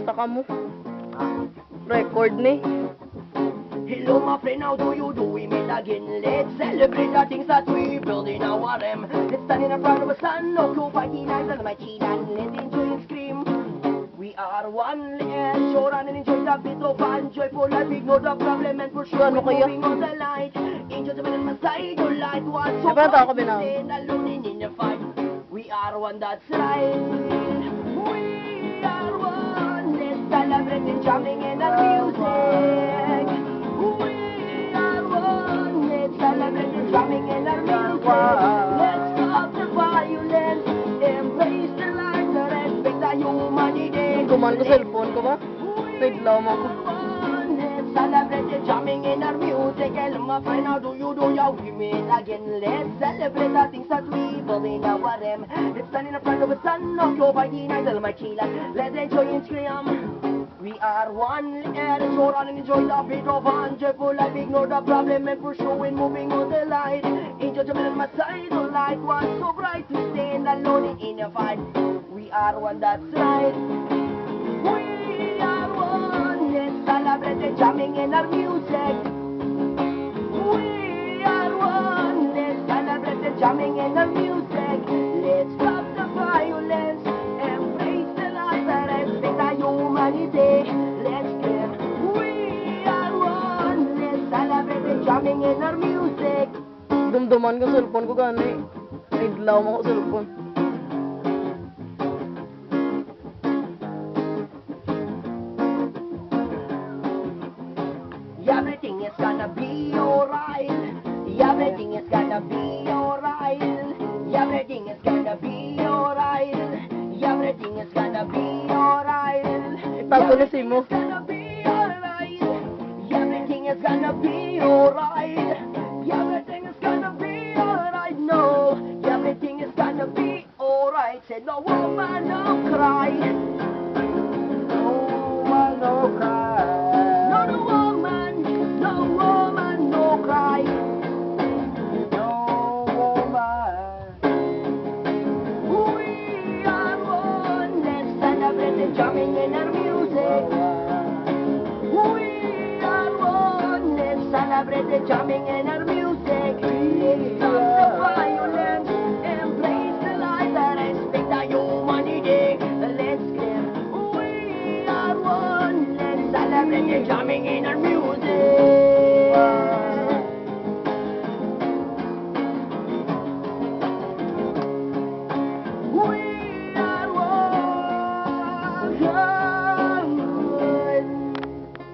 Basta ka mo. Record ni. Hello my friend, how do you do? We meet again. Let's celebrate the things that we build in our M. Let's stand in front of a sun, no clue, party night, and my chilan. Let's enjoy and scream. We are one, let's show run and enjoy the bit of fun. Joyful life, ignore the problem and for sure Ano we're kaya? moving on the light. Angels of my side, your light was so Diba ako bright. binaw? Stand alone in the fight. We are one, that's right. We are one, let's celebrate and jumping in the music. We are one, let's celebrate and drumming in our music. Let's stop the violence, embrace the light, the respect the humanity. Kuman ko cellphone ko ba? Naglaw mo ko. Let's celebrate and drumming in our music. Hello my friend, how do you do? Yeah, we meet again. Let's celebrate the things that we build in our M. Let's stand in front of the sun, no glow by the night, my chilan. Let's enjoy and scream. We are one, let's show run and enjoy the beat of fun. Joyful life, ignore the problem and pursue and moving on the light. Angel Jamil on my side, the light was so bright. We stand alone in a fight. We are one, that's right. We are one, let's celebrate and jamming in our music. We are one, let's celebrate and jamming in our music. Let's stop the violence, embrace the light, and respect the humanity. Let's scream. We are one, let's celebrate and jamming in our music. Dumduman ko cellphone ko gani. Naglaw mo ko cellphone. Everything is gonna be alright. Everything is gonna be alright. Everything is gonna be alright. Everything is gonna be alright. Itago na si mo. Gonna be alright. Everything is gonna be alright. Everything is gonna be alright. No, everything is gonna be alright. Said no woman, no cry. No woman, no cry. No woman, no woman, no cry. No woman. We are one. Let's celebrate and jamming in our music. We are one. Let's celebrate and jamming in our music. Let's stop the violence, embrace the light, and respect the humanity. Let's scream. We are one. Let's celebrate and jamming in our music. We are one.